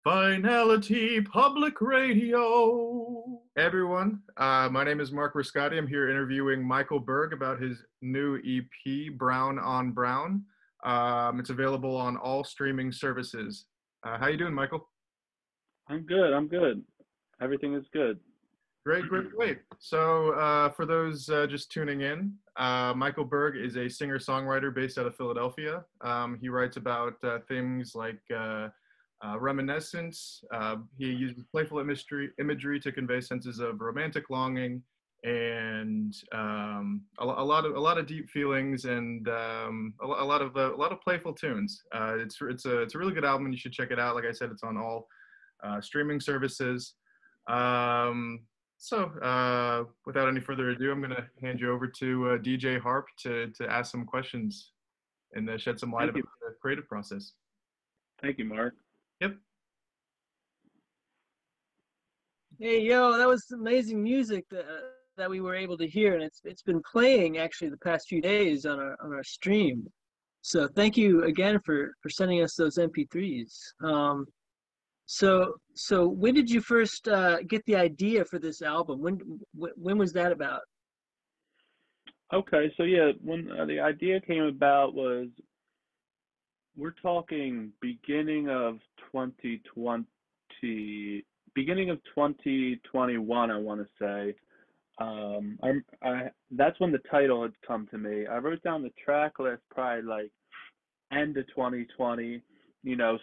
Finality Public Radio. Hey everyone, my name is Mark Riscotti. I'm here interviewing Michael Berg about his new EP, Brown on Brown. It's available on all streaming services. How you doing, Michael? I'm good. Everything is good. Great. So for those just tuning in, Michael Berg is a singer-songwriter based out of Philadelphia. He writes about things like reminiscence. He uses playful imagery to convey senses of romantic longing and a lot of deep feelings and a lot of playful tunes. It's a really good album. You should check it out. Like I said, it's on all streaming services. So without any further ado, I'm going to hand you over to DJ Harp to ask some questions and shed some light about the creative process. Thank you, Mark. Yep. Hey, yo, that was amazing music that we were able to hear, and it's been playing actually the past few days on our stream. So thank you again for sending us those MP3s. So when did you first get the idea for this album? When was that about? Okay, so yeah, when the idea came about was, we're talking beginning of 2021, I want to say. That's when the title had come to me. I wrote down the track list probably like end of 2020,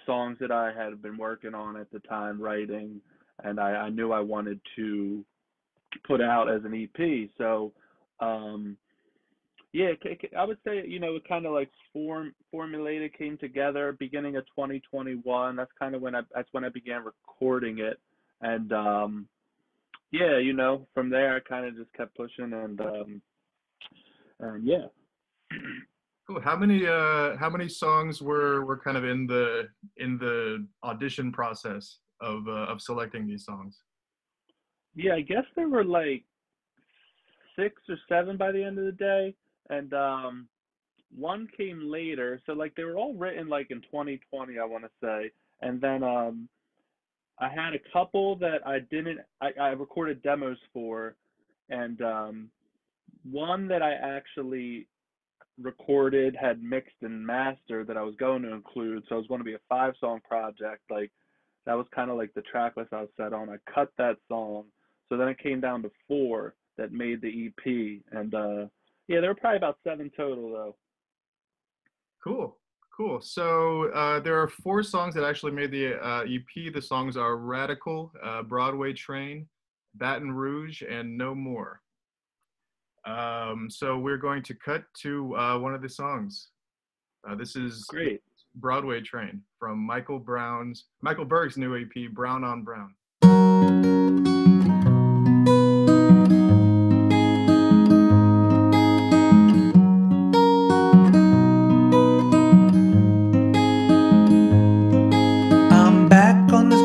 songs that I had been working on at the time, writing, and I knew I wanted to put out as an EP. So, yeah, I would say, it kind of like formulated, came together beginning of 2021. That's kind of when I began recording it. And, yeah, from there I kind of just kept pushing and yeah. Cool. How many songs were kind of in the audition process of selecting these songs? Yeah, I guess there were like 6 or 7 by the end of the day. And one came later, so like they were all written like in 2020, I want to say. And then I had a couple that I recorded demos for, and one that I actually recorded, had mixed and mastered, that I was going to include. So it was going to be a 5-song project. Like that was kind of like the track list I was set on. I cut that song, so then it came down to 4 that made the EP, and yeah, there were probably about 7 total, though. Cool. So there are 4 songs that actually made the EP. The songs are Radical, Broadway Train, Baton Rouge, and No More. So we're going to cut to one of the songs. This is great. Broadway Train from Michael Berg's new EP, Brown on Brown.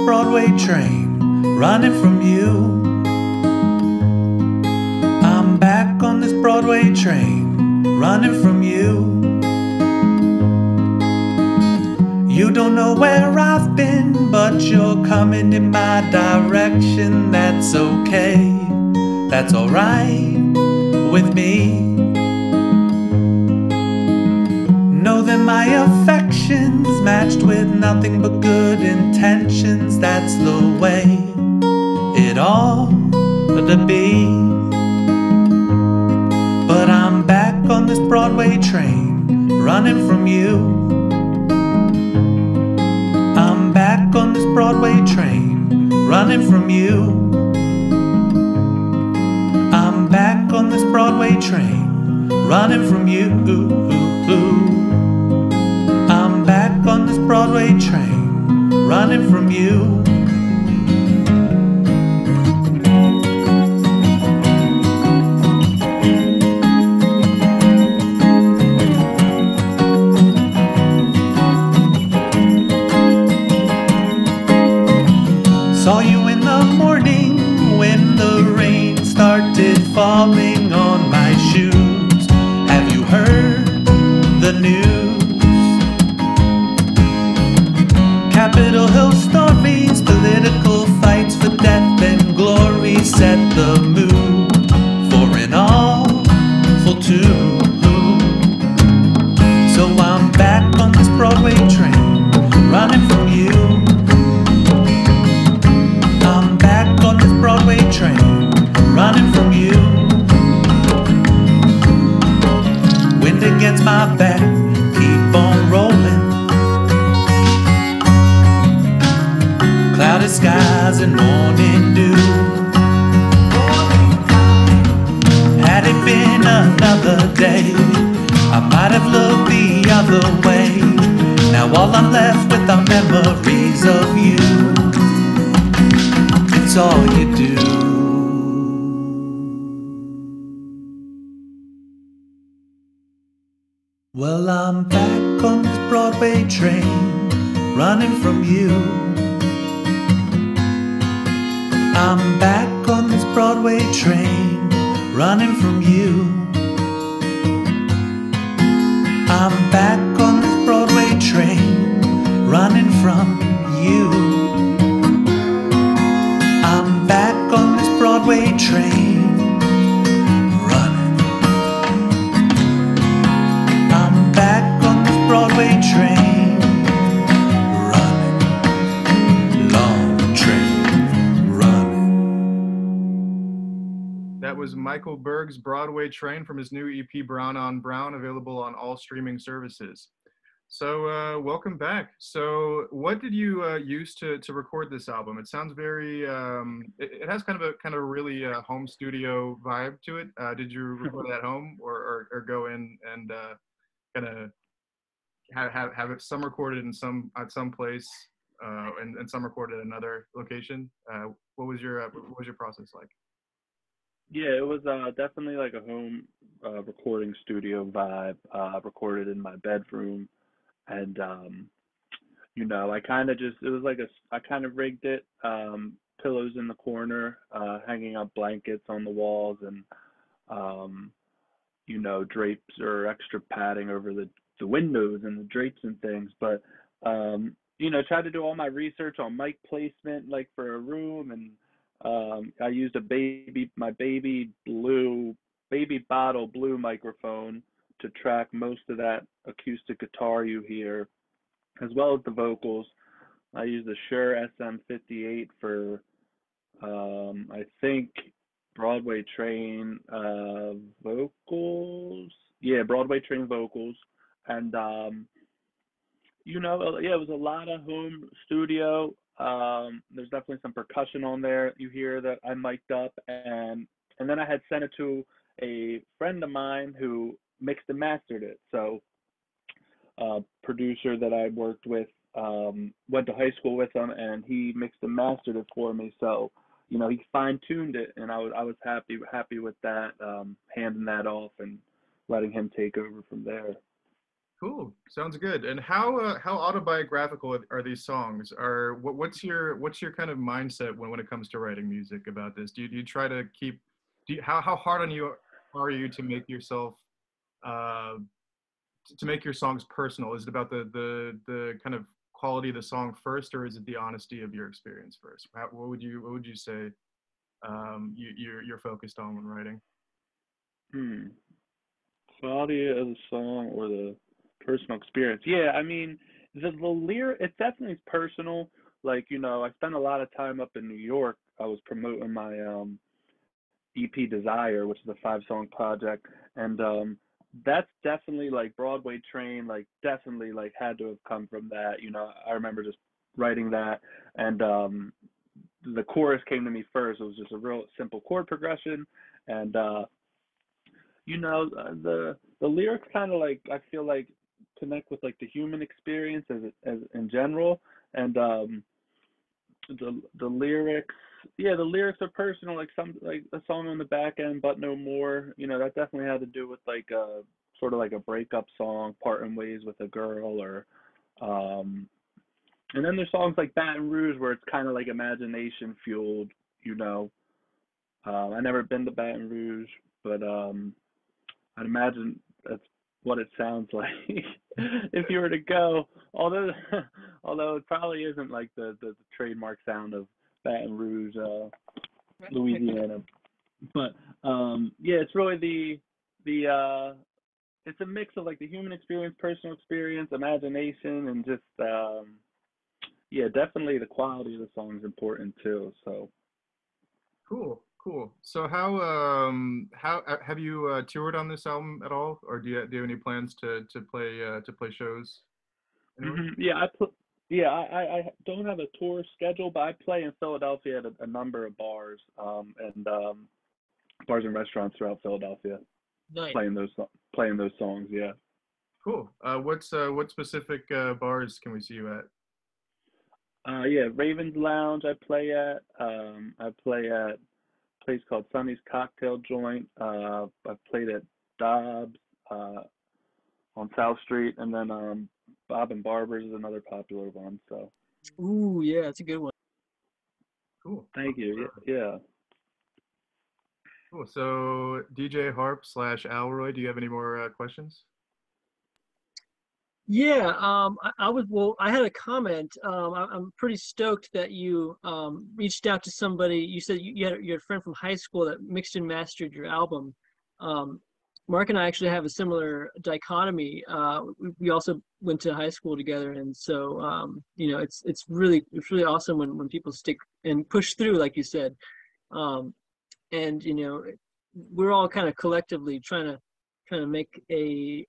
Broadway train, running from you. I'm back on this Broadway train, running from you. You don't know where I've been, but you're coming in my direction. That's okay, that's alright with me. Know that my affections matched with nothing but good intentions. That's the way it ought to be. But I'm back on this Broadway train, running from you. I'm back on this Broadway train, running from you. I'm back on this Broadway train, running from you. I'm back on this Broadway train, running from you. Saw you in the morning when the rain started falling on my shoes. Have you heard the news? Capitol Hill stories skies and morning dew. Had it been another day, I might have looked the other way. Now all I'm left with are memories of you. It's all you do. Well, I'm back on this Broadway train, running from you. I'm back on this Broadway train, running from you. I'm back on this Broadway train, running from you. I'm back on this Broadway train, running. I'm back on this Broadway train, running. Long train, running. That was Michael Berg's Broadway Train from his new EP Brown on Brown, available on all streaming services. So welcome back. So what did you use to record this album? It sounds very, it has kind of a really home studio vibe to it. Did you record it at home or go in and kind of have it some recorded in at some place and some recorded at another location? What was your process like? Yeah, it was definitely like a home recording studio vibe. Recorded in my bedroom, and you know, I kind of just it was like I kind of rigged it, pillows in the corner, hanging up blankets on the walls, and you know, drapes or extra padding over the windows and the drapes and things. But you know, tried to do all my research on mic placement, like for a room, and I used my baby bottle blue microphone to track most of that acoustic guitar you hear, as well as the vocals. I used the Shure SM58 for I think Broadway Train vocals. Yeah, Broadway Train vocals, and you know, yeah, it was a lot of home studio. There's definitely some percussion on there you hear that I mic'd up, and then I had sent it to a friend of mine who mixed and mastered it. So, producer that I worked with, went to high school with him, and he mixed and mastered it for me. So, you know, he fine tuned it, and I was happy with that, handing that off and letting him take over from there. Cool. Sounds good. And how autobiographical are these songs? What's your kind of mindset when it comes to writing music about this? Do you try to keep how hard on you are you to make yourself to make your songs personal? Is it about the kind of quality of the song first, or is it the honesty of your experience first? What would you say you're focused on when writing? Quality of the song or the personal experience? Yeah, I mean, the lyric, it definitely is personal. Like, you know, I spent a lot of time up in New York. I was promoting my EP Desire, which is a 5-song project, and that's definitely like Broadway Train, like definitely like had to have come from that. You know, I remember just writing that, and the chorus came to me first. It was just a real simple chord progression, and you know, the lyrics kind of like, I feel like, connect with like the human experience as in general, and the lyrics, yeah, the lyrics are personal, like a song on the back end, But No More, you know, that definitely had to do with like a sort of like a breakup song, parting ways with a girl, or and then there's songs like Baton Rouge where it's kind of like imagination fueled, you know. I never been to Baton Rouge, but I'd imagine that's what it sounds like if you were to go. Although it probably isn't like the trademark sound of Baton Rouge, Louisiana. But yeah, it's really the it's a mix of like the human experience, personal experience, imagination, and just yeah, definitely the quality of the song is important too. So Cool. So how have you toured on this album at all, or do you have any plans to play shows anywhere? yeah, Yeah, I don't have a tour schedule, but I play in Philadelphia at a number of bars, and bars and restaurants throughout Philadelphia, Nice. playing those songs. Yeah. Cool. What specific bars can we see you at? Yeah, Ravens Lounge I play at a place called Sonny's Cocktail Joint. I played at Dobbs on South Street, and then Bob and Barber's is another popular one. So Ooh, yeah, it's a good one. Cool. thank you. Yeah. Cool. So DJ Harp slash Alroy, do you have any more questions? Yeah, I had a comment. I'm pretty stoked that you reached out to somebody. You said you had a friend from high school that mixed and mastered your album. Um, Mark and I actually have a similar dichotomy. We also went to high school together, and so it's really awesome when people stick and push through, like you said. And we're all kind of collectively trying to make an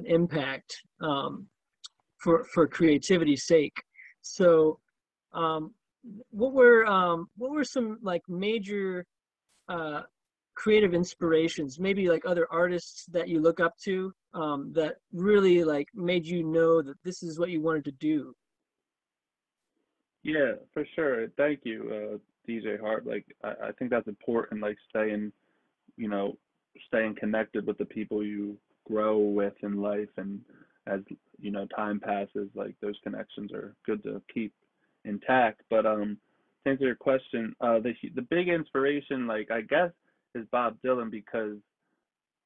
impact for creativity's sake. So, what were some like major creative inspirations? Maybe like other artists that you look up to that really like made you know that this is what you wanted to do. Yeah, for sure. Thank you, DJ Hart. Like, I think that's important. Like, you know, staying connected with the people you grow with in life, and as time passes, like those connections are good to keep intact. But to answer your question, the big inspiration, like I guess, is Bob Dylan, because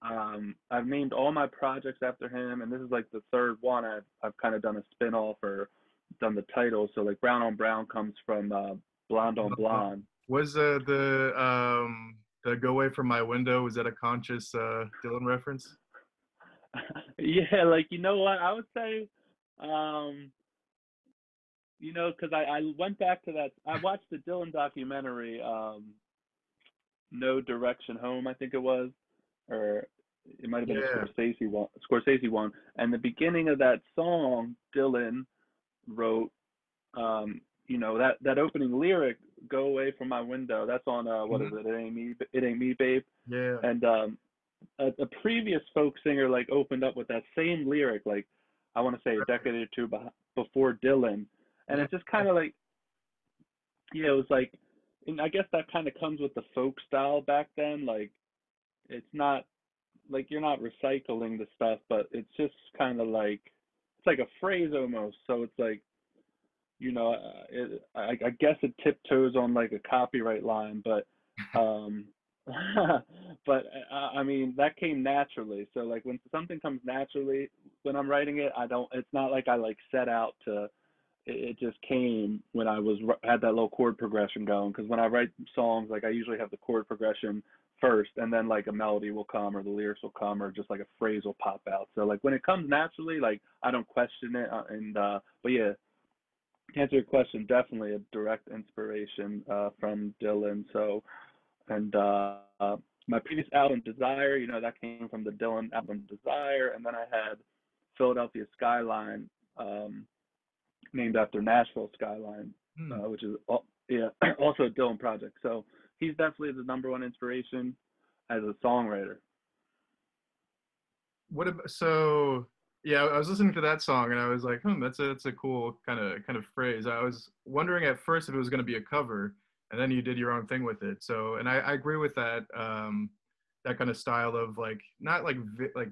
I've named all my projects after him, and this is like the third one I've kind of done a spin-off or done the title. So like Brown on Brown comes from Blonde on Blonde. Was the Go Away From My Window, was that a conscious Dylan reference? Yeah, like you know what I would say, because I went back to that. I watched the Dylan documentary, No Direction Home, I think it was, or it might have been Yeah. a Scorsese one. And the beginning of that song, Dylan wrote, that opening lyric, "Go away from my window." That's on what is it? It ain't me, babe. Yeah. And a previous folk singer like opened up with that same lyric, like I want to say a decade or two before Dylan, and Yeah. it's just kind of like, yeah, it was like, and I guess that kind of comes with the folk style back then. Like, it's not like you're not recycling the stuff, but it's just kind of like it's like a phrase almost. So it's like, I guess it tiptoes on like a copyright line, but but I mean that came naturally. So like when something comes naturally when I'm writing it, I don't. It's not like I like set out to. It just came when I had that little chord progression going. Because when I write songs, like I usually have the chord progression first, and then like a melody will come, or the lyrics will come, or just like a phrase will pop out. So like when it comes naturally, like I don't question it. But yeah, to answer your question, definitely a direct inspiration from Dylan. So, and my previous album, Desire, that came from the Dylan album Desire. And then I had Philadelphia Skyline, named after Nashville Skyline, which is also a Dylan project. So he's definitely the number one inspiration as a songwriter. Yeah, I was listening to that song and I was like, that's a cool kind of phrase. I was wondering at first if it was going to be a cover, and then you did your own thing with it. So, and I agree with that that kind of style of like not like like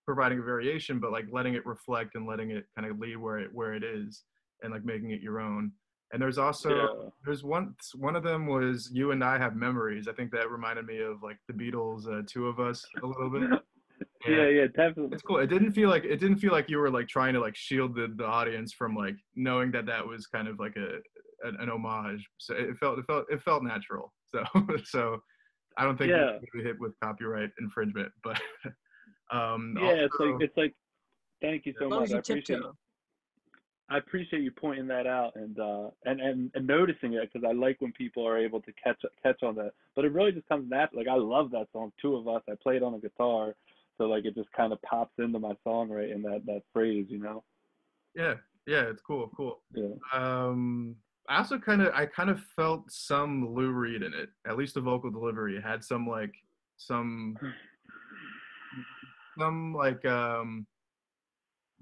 providing a variation, but like letting it reflect and letting it kind of lead where it is, and like making it your own. And there's also there's one of them was You and I Have Memories. I think that reminded me of like the Beatles, Two of Us, a little bit. Yeah, definitely. It's cool. It didn't feel like you were like trying to like shield the audience from like knowing that was kind of like an homage. So it felt natural. So so I don't think we hit with copyright infringement, but also, it's like thank you so much. I appreciate you pointing that out and noticing it, because I like when people are able to catch on that. But it really just comes natural. Like I love that song, Two of Us. I play it on a guitar, so like it just kind of pops into my songwriting, that phrase, Yeah, Yeah, it's cool, cool. Yeah. I kind of felt some Lou Reed in it. At least the vocal delivery had some some like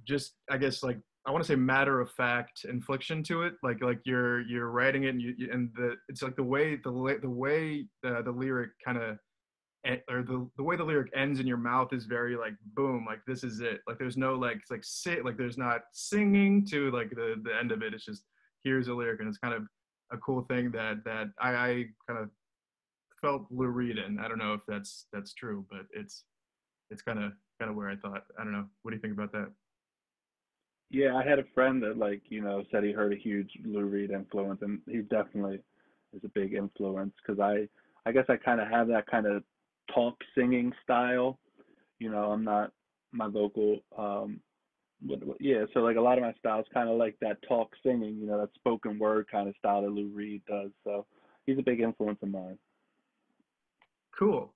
just I guess like I want to say matter of fact inflection to it. Like you're writing it and and the it's like the way the lyric kind of or the way the lyric ends in your mouth is very like boom, like this is it. Like there's no like it's like sit like there's not singing to like the end of it. It's just here's a lyric and it's kind of a cool thing that I kind of felt Lou Reed in. I don't know if that's true, but it's kind of where I thought. I don't know. What do you think about that? Yeah, I had a friend that like, said he heard a huge Lou Reed influence, and he definitely is a big influence because I guess I kind of have that kind of talk singing style. I'm not my vocal yeah, so like a lot of my style is kind of like that talk singing, that spoken word kind of style that Lou Reed does. So he's a big influence of mine. Cool.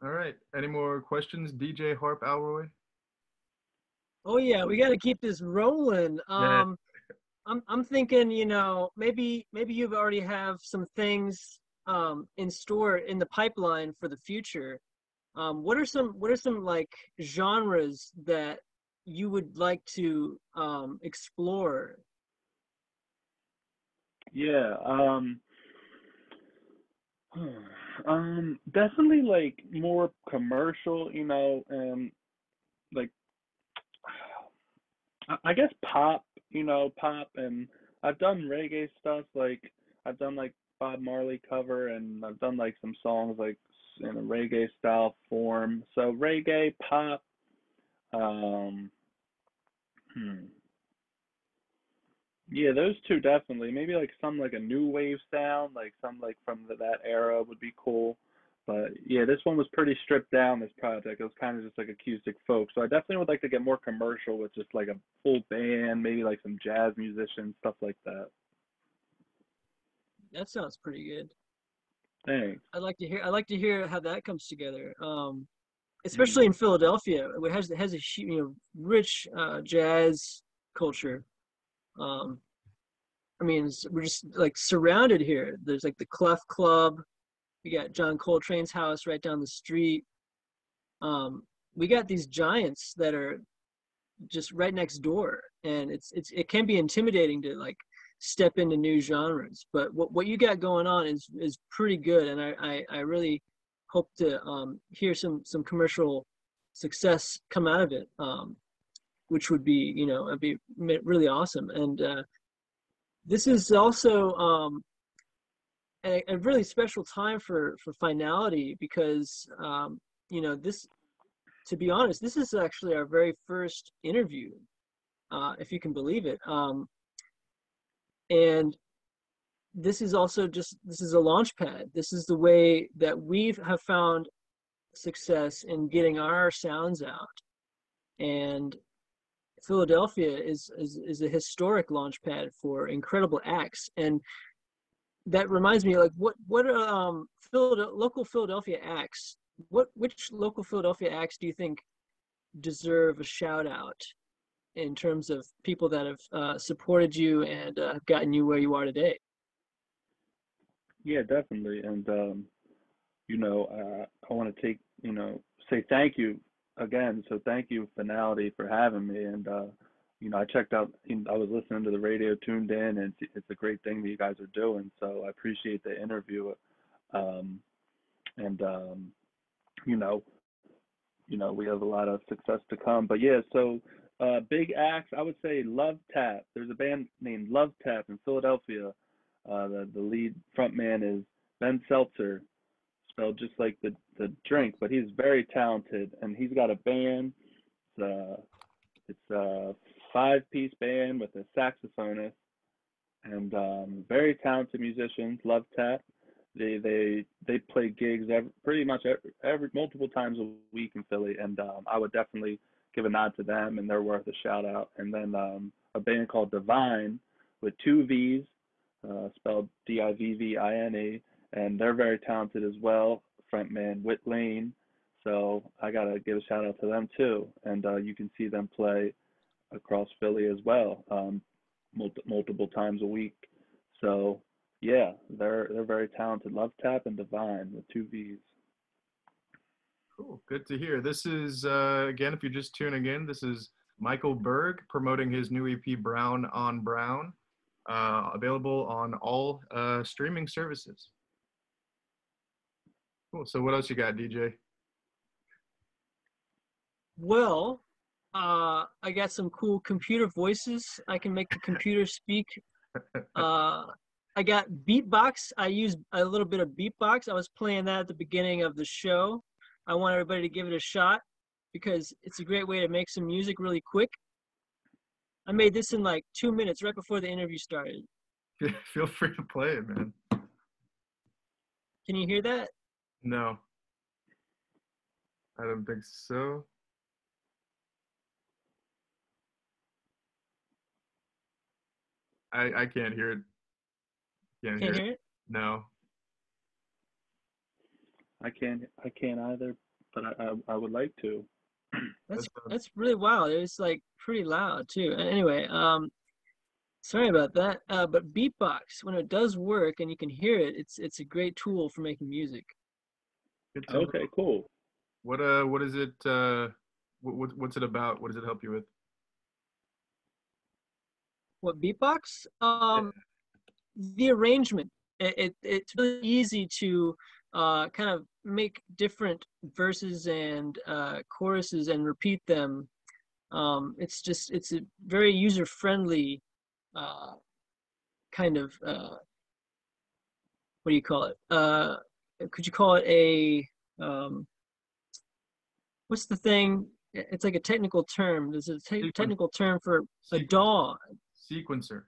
All right. Any more questions, DJ Harp Alroy? Oh yeah, we got to keep this rolling. Yeah. I'm thinking, maybe you've already have some things in store in the pipeline for the future. What are some like genres that you would like to explore? Yeah, definitely like more commercial, like I guess pop, pop, and I've done reggae stuff. Like I've done like Bob Marley cover, and I've done like some songs like in a reggae style form. So reggae, pop, um, hmm. Yeah, those two definitely. Maybe like some like a new wave sound, like some like from that era would be cool. But yeah, this one was pretty stripped down, this project. It was kind of just like acoustic folk. So I definitely would like to get more commercial with just like a full band, maybe like some jazz musicians, stuff like that. That sounds pretty good. Thanks. I'd like to hear how that comes together. Hmm. Especially in Philadelphia, it has a rich jazz culture. Um, I mean, we're just like surrounded here. There's like the Clef Club. We got John Coltrane's house right down the street. Um, we got these giants that are just right next door, and it can be intimidating to like step into new genres. But what you got going on is pretty good, and I really hope to hear some commercial success come out of it, which would be it'd be really awesome. And this is also a really special time for finality because this, to be honest, this is actually our very first interview, if you can believe it. And this is a launch pad. This is the way that we have found success in getting our sounds out. And Philadelphia is a historic launch pad for incredible acts. And that reminds me, like, local Philadelphia acts? Which local Philadelphia acts do you think deserve a shout out in terms of people that have supported you and gotten you where you are today? Yeah, definitely. And I want to say thank you again. So thank you, Finality, for having me. And I checked out. I was listening to the radio, tuned in, and it's a great thing that you guys are doing. So I appreciate the interview. Um, and you know, we have a lot of success to come. But yeah, so big acts. I would say Love Tap. There's a band named Love Tap in Philadelphia. The lead frontman is Ben Seltzer, spelled just like the drink, but he's very talented, and he's got a band. It's a five-piece band with a saxophonist, and very talented musicians. Love Tap. They play gigs pretty much every multiple times a week in Philly, and I would definitely give a nod to them, and they're worth a shout out. And then a band called Divine with two V's, spelled Divvine, and they're very talented as well. Frontman Whit Lane, so I gotta give a shout out to them too. And you can see them play across Philly as well, multiple times a week. So yeah, they're very talented. Love Tap and Divine with two V's. Cool. Good to hear. This is, again, if you're just tuning in, this is Michael Berg promoting his new EP, Brown on Brown, available on all streaming services. Cool. So what else you got, DJ? Well, I got some cool computer voices. I can make the computer speak. I got beatbox. I use a little bit of beatbox. I was playing that at the beginning of the show. I want everybody to give it a shot because it's a great way to make some music really quick. I made this in like 2 minutes right before the interview started. Feel free to play it, man. Can you hear that? No, I don't think so. I can't hear it. Can't Can't hear it. hear it? No. I can't either, but I would like to. That's really wild. It was like pretty loud too. Anyway, sorry about that. But beatbox, when it does work and you can hear it, it's a great tool for making music. Good to know. Okay, cool. What is it? What's it about? What does it help you with? What beatbox? The arrangement. It's really easy to kind of make different verses and choruses and repeat them. It's a very user friendly kind of what do you call it? Could you call it a what's the thing? It's like a technical term. There's a technical term for a DAW. Sequencer.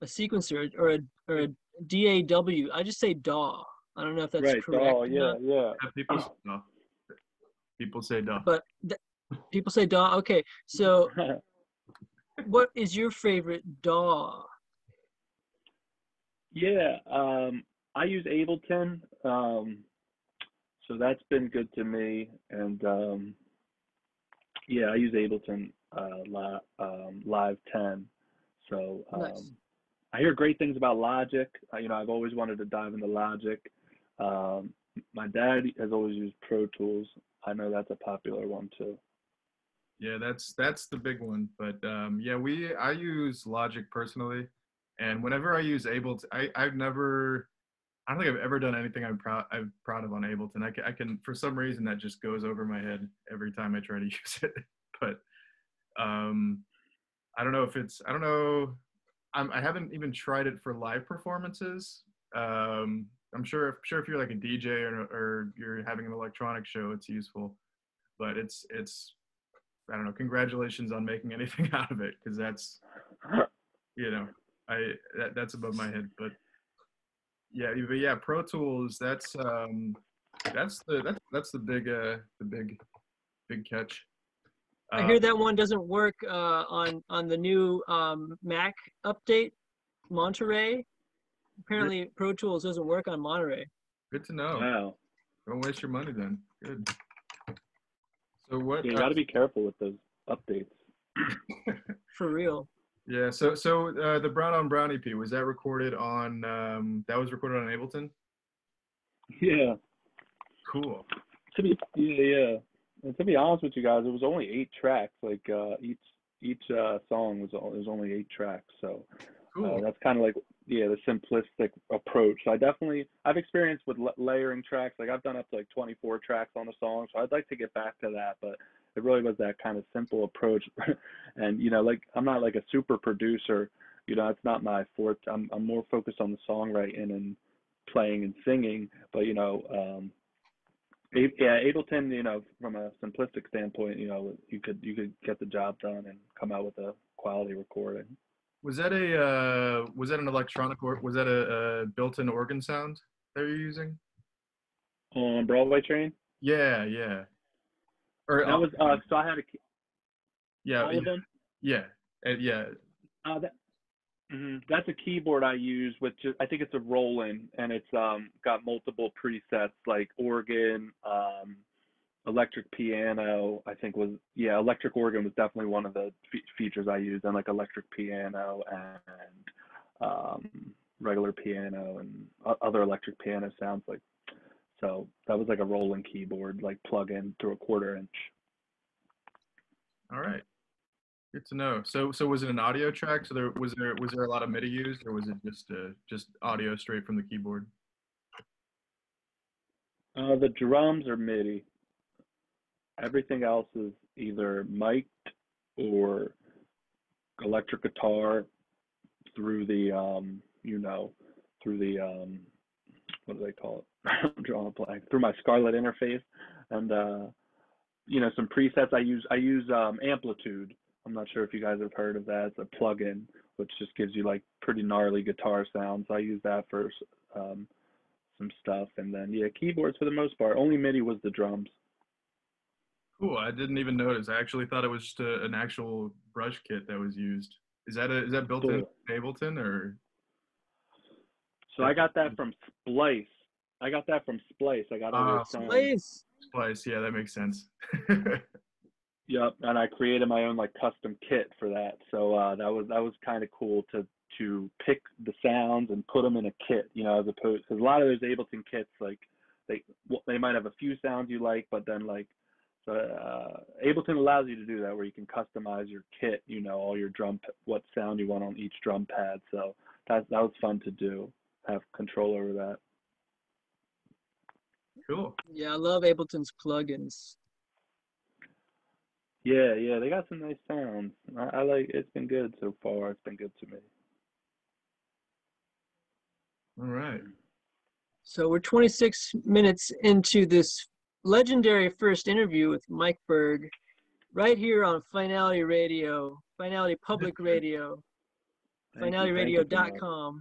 A sequencer or a DAW. I just say DAW. I don't know if that's right, correct. DAW, yeah. People say DAW. People say DAW. But people say DAW. Okay, so what is your favorite DAW? Yeah, I use Ableton, so that's been good to me. And yeah, I use Ableton Live 10. So Nice. I hear great things about Logic. I've always wanted to dive into Logic. My dad has always used Pro Tools. I know that's a popular one too. Yeah, that's the big one. But yeah, I use Logic personally, and whenever I use Ableton, I don't think I've ever done anything I'm proud of on Ableton. I can for some reason that just goes over my head every time I try to use it. But I don't know if it's I don't know. I haven't even tried it for live performances. I'm sure if you're like a DJ or you're having an electronic show, it's useful. But it's I don't know. Congratulations on making anything out of it, because that's that's above my head. But yeah, Pro Tools. That's the big catch. I hear that one doesn't work on the new Mac update, Monterey. Apparently, Pro Tools doesn't work on Monterey. Good to know. Wow. Don't waste your money then. Good. So what? You got to be careful with those updates. For real. Yeah. So the Brown on Brown EP, was that recorded on? That was recorded on Ableton. Yeah. Cool. Yeah. And to be honest with you guys, it was only 8 tracks. Like each song was only 8 tracks. So Cool. that's kind of like the simplistic approach. So I've experienced with layering tracks. Like I've done up to like 24 tracks on a song. So I'd like to get back to that, but it really was that kind of simple approach. And like I'm not like a super producer. It's not my forte. I'm more focused on the songwriting and playing and singing. But Ableton, from a simplistic standpoint, you could get the job done and come out with a quality recording. Was that an electronic, or was that a built-in organ sound that you're using? On Broadway Train? Yeah. Or that was so I had all of them. Yeah. That's a keyboard I use, which I think it's a Roland, and it's got multiple presets like organ, electric piano, I think was, yeah, electric organ was definitely one of the features I used, and like electric piano and regular piano and other electric piano sounds like. So that was like a rolling keyboard, like plug in through a 1/4 inch. All right. Good to know. So was it an audio track? So there a lot of MIDI used, or was it just audio straight from the keyboard? The drums are MIDI. Everything else is either mic'd or electric guitar through the through the what do they call it? I'm drawing a blank. Through my Scarlett interface, and some presets. I use Amplitude. I'm not sure if you guys have heard of that. It's a plugin which just gives you like pretty gnarly guitar sounds. I use that for some stuff, and then yeah, keyboards for the most part. Only MIDI was the drums. Cool. I didn't even notice. I actually thought it was just an actual brush kit that was used. Is that built in Cool. Ableton or? So I got that from Splice. I got all those sounds. Place. Splice. Yeah, that makes sense. Yep, and I created my own like custom kit for that. So that was kind of cool to pick the sounds and put them in a kit, as opposed, because a lot of those Ableton kits, like they might have a few sounds you like, but then like Ableton allows you to do that, where you can customize your kit, all your what sound you want on each drum pad. So that was fun to do, have control over that. Cool. Yeah, I love Ableton's plugins. Yeah, they got some nice sounds. I like, it's been good so far. It's been good to me. All right. So we're 26 minutes into this legendary first interview with Mike Berg, right here on Finality Radio, Finality Public Radio, finalityradio.com.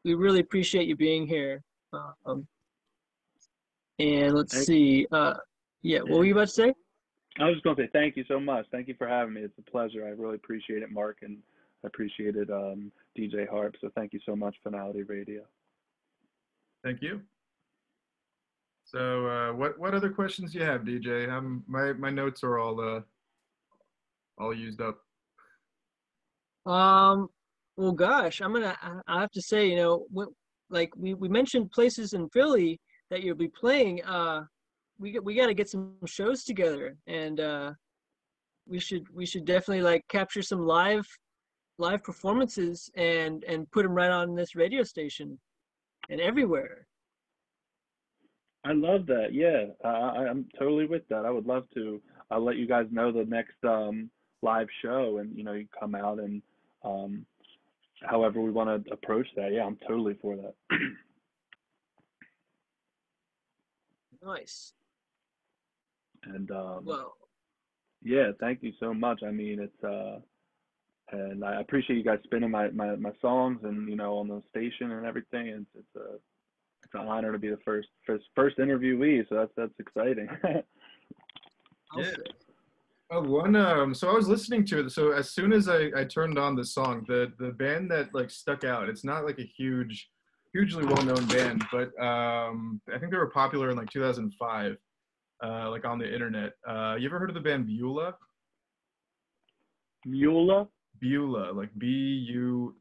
We really appreciate you being here. And let's see. Yeah, what were you about to say? I was just going to say thank you so much. Thank you for having me. It's a pleasure. I really appreciate it, Mark, and I appreciated DJ Harp. So thank you so much, Finality Radio. Thank you. So what other questions do you have, DJ? My notes are all used up. Well, gosh, I have to say, we mentioned places in Philly that you'll be playing. We got to get some shows together, and we should definitely like capture some live performances and put them right on this radio station and everywhere. I love that. Yeah, I'm totally with that. I would love to. I'll let you guys know the next live show, and you come out, and however we want to approach that. Yeah, I'm totally for that. Nice. And well, yeah, thank you so much. I mean, it's and I appreciate you guys spinning my songs and on the station and everything. And it's an honor to be the first interviewee. So that's exciting. Yeah. Oh, so I was listening to it. So as soon as I turned on the song, the band that like stuck out. It's not like a hugely well-known band, but I think they were popular in like 2005. Like on the internet. You ever heard of the band Beulah? Beulah? Beulah, like Buleah.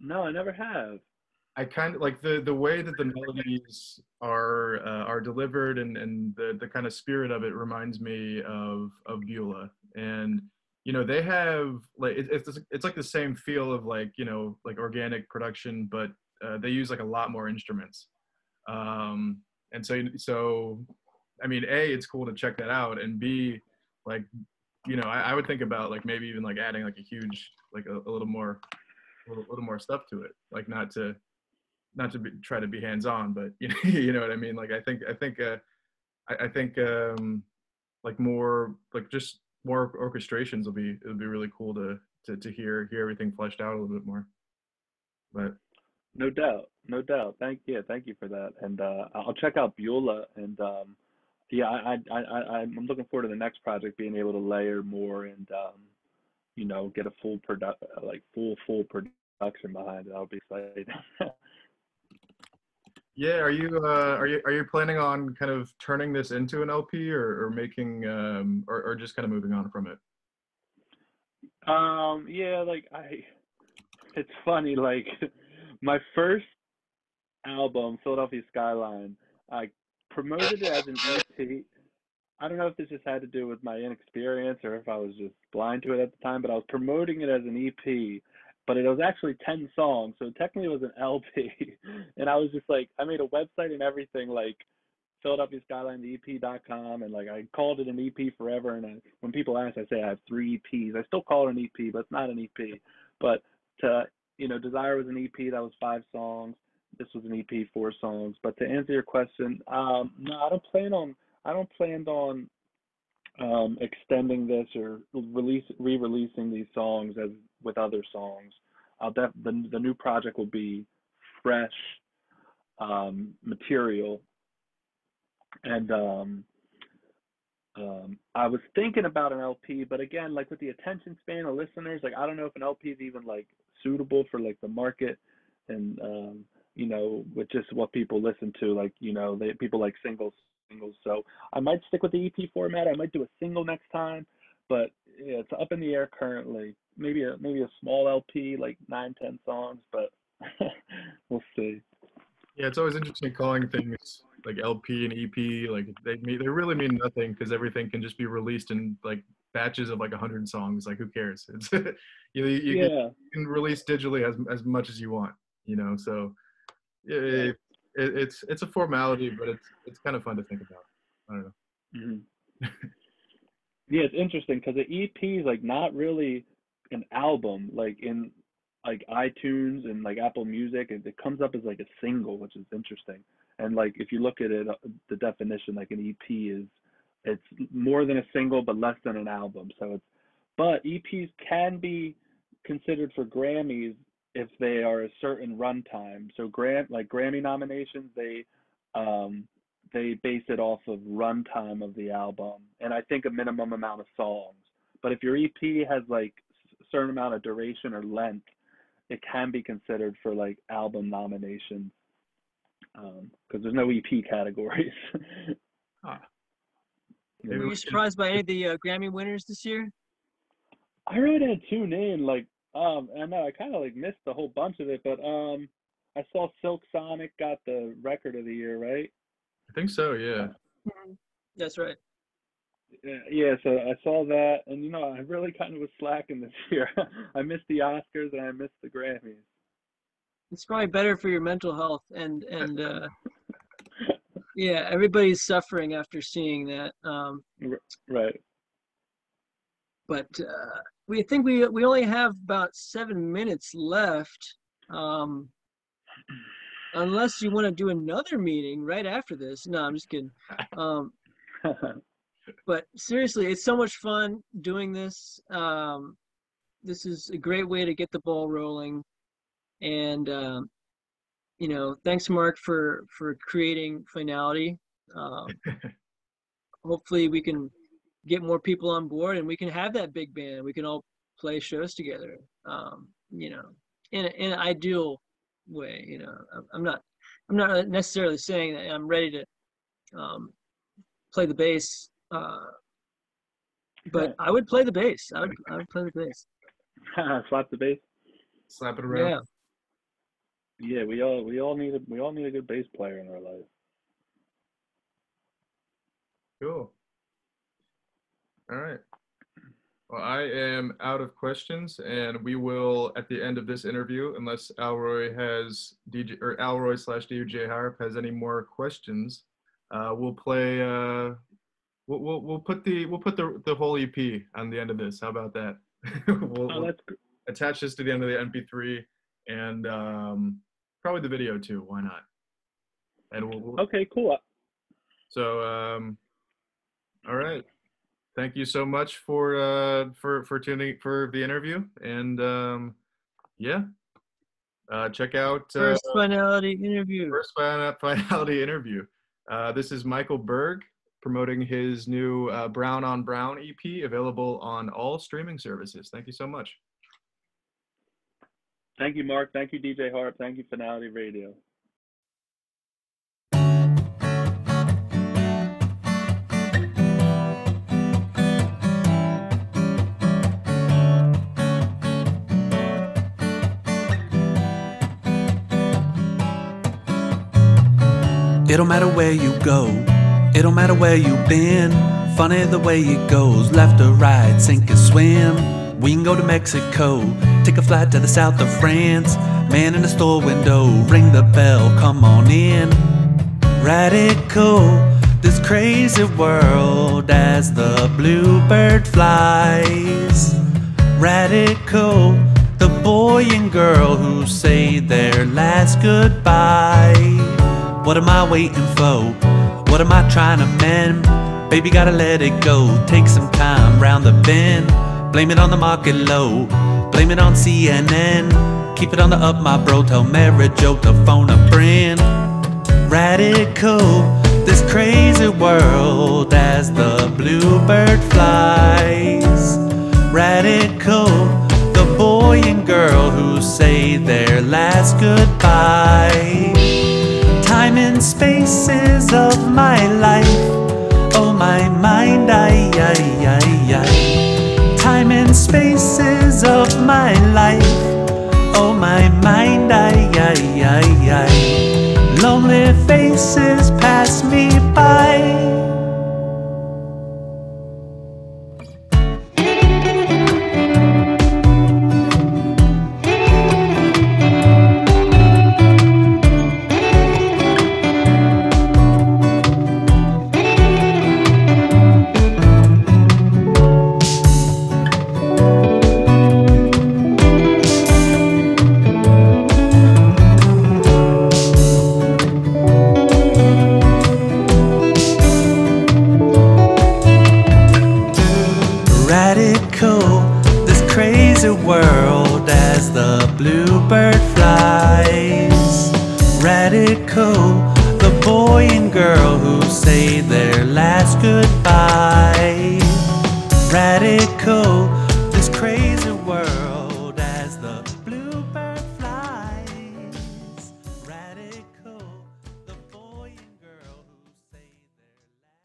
No, I never have. I kind of like the way that the melodies are delivered, and the kind of spirit of it reminds me of Beulah. And they have like it's like the same feel of like like organic production, but they use like a lot more instruments. And so I mean, A, it's cool to check that out, and B, like I would think about like maybe even like adding like a huge like a little more stuff to it, like not to try to be hands-on, but you know what I mean. Like I think like more like just more orchestrations it'll be really cool to hear everything fleshed out a little bit more. But no doubt. Thank you for that. And I'll check out Beulah. And yeah, I'm looking forward to the next project, being able to layer more and get a full production behind it. That'll be exciting. Yeah, are you planning on kind of turning this into an LP, or making or just kind of moving on from it? Yeah, like it's funny, like my first album, Philadelphia Skyline, I promoted it as an EP. I don't know if this just had to do with my inexperience or if I was just blind to it at the time, but I was promoting it as an EP, but it was actually 10 songs, so technically it was an LP. And I was just like, I made a website and everything, like Philadelphia Skyline, the EP.com, and like I called it an EP forever. And when people ask, I say I have 3 EPs. I still call it an EP, but it's not an EP. But to Desire was an EP that was 5 songs. This was an EP, 4 songs. But to answer your question, no, I don't plan on extending this or re-releasing these songs as with other songs. The new project will be fresh material, and I was thinking about an LP, but again, like with the attention span of listeners, like I don't know if an LP is even like suitable for like the market, and with just what people listen to, like people like singles. So I might stick with the EP format. I might do a single next time, but yeah, it's up in the air currently. Maybe a small LP, like 9, 10 songs, but we'll see. Yeah, it's always interesting calling things like LP and EP. Like they really mean nothing because everything can just be released in like batches of like 100 songs. Like who cares? It's you Yeah. can release digitally as much as you want. So Right. it's a formality, but it's kind of fun to think about. I don't know. Hmm. Yeah, it's interesting because the EP is like not really an album, like in like iTunes and like Apple Music, it comes up as like a single, which is interesting. And like if you look at it, the definition, like an EP is it's more than a single but less than an album. So it's but EPs can be considered for Grammys if they are a certain runtime. So Grammy nominations, um they base it off of runtime of the album, and I think a minimum amount of songs. But if your EP has like a certain amount of duration or length, it can be considered for like album nominations, because there's no EP categories. Huh. Yeah. Maybe Were we you can. surprised by any of the Grammy winners this year? I really didn't tune in. Like, I know I kind of like missed a whole bunch of it, but I saw Silk Sonic got the record of the year, right? I think so. Yeah. Mhm. That's right. Yeah, so I saw that, and I really kind of was slacking this year. I missed the Oscars and I missed the Grammys. It's probably better for your mental health, and yeah, everybody's suffering after seeing that. Right. But we think we only have about 7 minutes left. Um, unless you want to do another meeting right after this. No, I'm just kidding. Um, but seriously, it's so much fun doing this. This is a great way to get the ball rolling. And thanks, Mark, for creating Finality. Um, hopefully, we can get more people on board, and we can have that big band. We can all play shows together. In an ideal way. I'm not necessarily saying that I'm ready to play the bass, but I would play the bass. I would play the bass. Slap the bass. Slap it around. Yeah. Yeah, we all need a good bass player in our life. Cool. All right. Well, I am out of questions, and we will, at the end of this interview, unless Alroy has DJ or Alroy/DJ Harp has any more questions, we'll play. We'll put the whole EP on the end of this. How about that? We'll That's good. attach this to the end of the MP3, and probably the video too. Why not? And Okay, cool. so all right. Thank you so much for tuning for the interview, and yeah, check out First Finality interview. first finality interview. This is Michael Berg promoting his new Brown on Brown EP, available on all streaming services. Thank you so much. Thank you, Mark. Thank you, DJ Harp. Thank you, Finality Radio. It don't matter where you go, it don't matter where you've been. Funny the way it goes, left or right, sink or swim. We can go to Mexico, take a flight to the south of France. Man in the store window, ring the bell, come on in. Radical, this crazy world as the bluebird flies. Radical, the boy and girl who say their last goodbye. What am I waiting for? What am I trying to mend? Baby, gotta let it go, take some time round the bend. Blame it on the market low, blame it on CNN. Keep it on the up, my bro, tell Mary Jo to phone a friend. Radical, this crazy world as the bluebird flies. Radical, the boy and girl who say their last goodbye. Time and spaces of my life, oh my mind, ay, ay, ay, ay. Time and spaces of my life, oh my mind, ay, ay, ay, ay. Lonely faces pass me by. This crazy world as the bluebird flies. Radical, the boy and girl who say their last goodbye. Radical, this crazy world as the bluebird flies. Radical, the boy and girl who say their last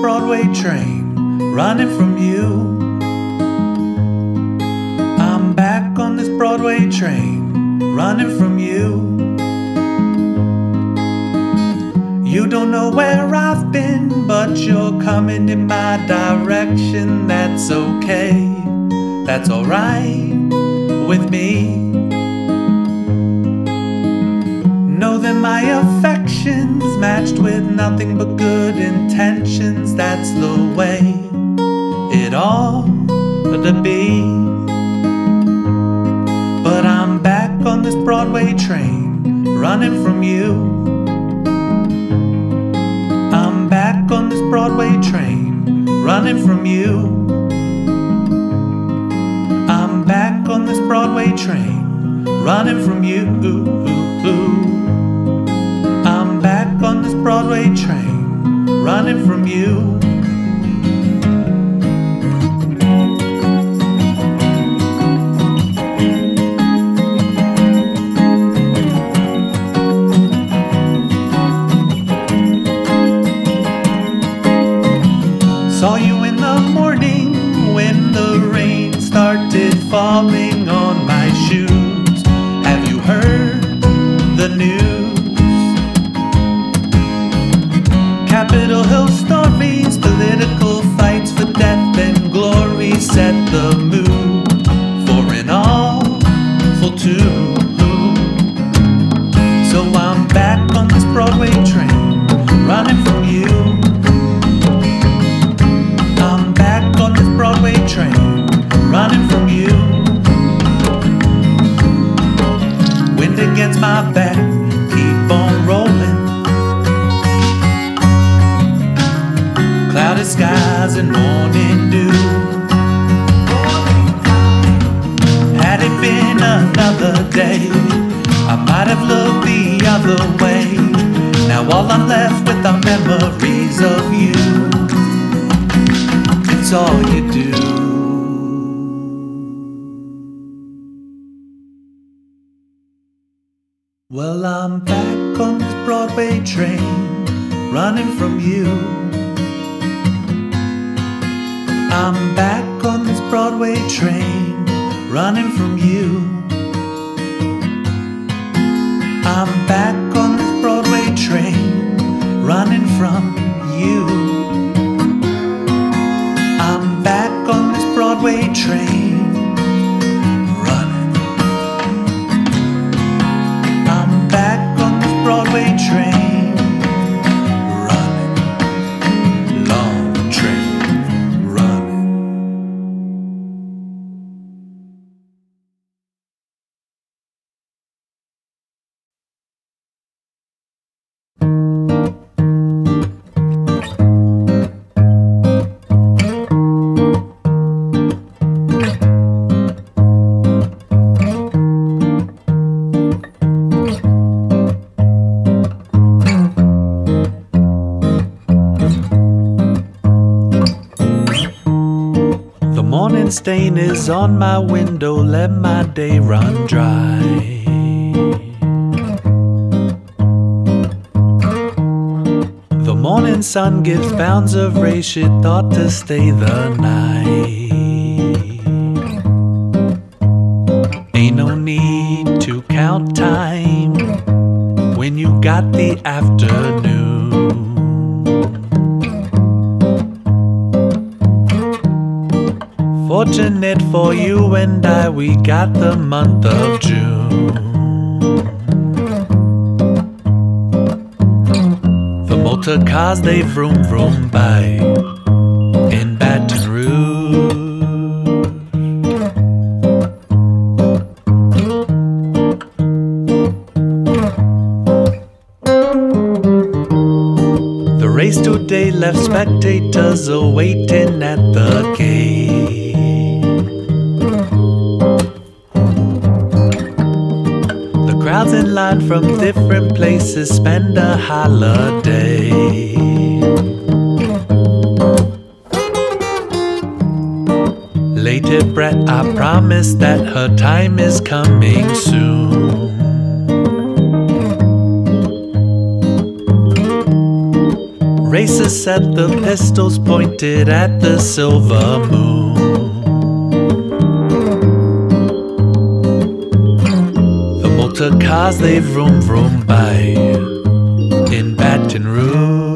Broadway train, running from you. I'm back on this Broadway train, running from you. You don't know where I've been, but you're coming in my direction. That's okay, that's alright with me. Know that my affection's matched with nothing but good intentions. That's the way it ought to be. But I'm back on this Broadway train, running from you. I'm back on this Broadway train, running from you. I'm back on this Broadway train, running from you. I'm back on this Broadway train, running from you. Saw you in the morning when the rain started falling on my shoes. Have you heard the news? Capitol Hill stories, political fights for death and glory set the mood for an awful tune. So I'm back on this Broadway train, running from you. I'm back on this Broadway train, running from you. Wind against my back, keep on rolling. Cloudy skies and morning dew. Had it been another day, I might have looked the other way. Now all I'm left with are memories of you. It's all you do. Well, I'm back on this Broadway train, running from you. I'm back on this Broadway train, running from you. I'm back on this Broadway train, running from you. I'm back on this Broadway train, running. I'm back on this Broadway train, running. Long train, running. Morning stain is on my window, let my day run dry. The morning sun gives bounds of rays, she thought to stay the night. Ain't no need to count time when you got the afternoon. Fortunate for you and I, we got the month of June. The motor cars, they vroom vroom by in Baton Rouge. The race today left spectators awaiting at the gate. Crowds in line from different places spend a holiday. Lady Brett, I promise that her time is coming soon. Racers set the pistols pointed at the silver moon. Motor cars, they vroom vroom by in Baton Rouge.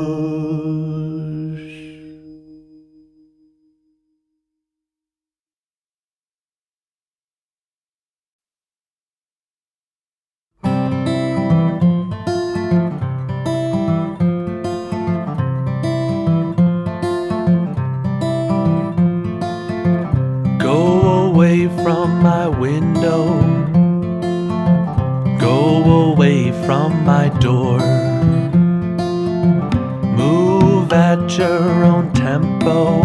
Go away from my window, go away from my door. Move at your own tempo,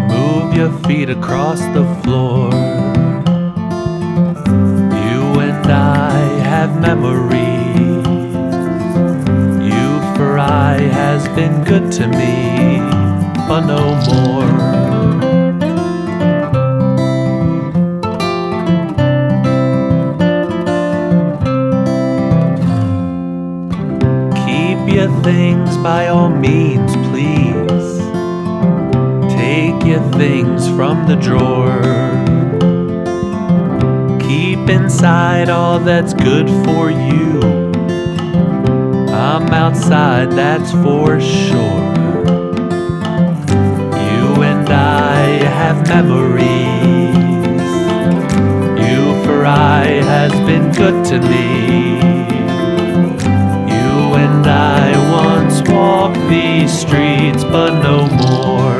move your feet across the floor. You and I have memories. You for I has been good to me, but no more. Your things by all means, please. Take your things from the drawer. Keep inside all that's good for you. I'm outside, that's for sure. You and I have memories. You for I has been good to me. I once walked these streets, but no more.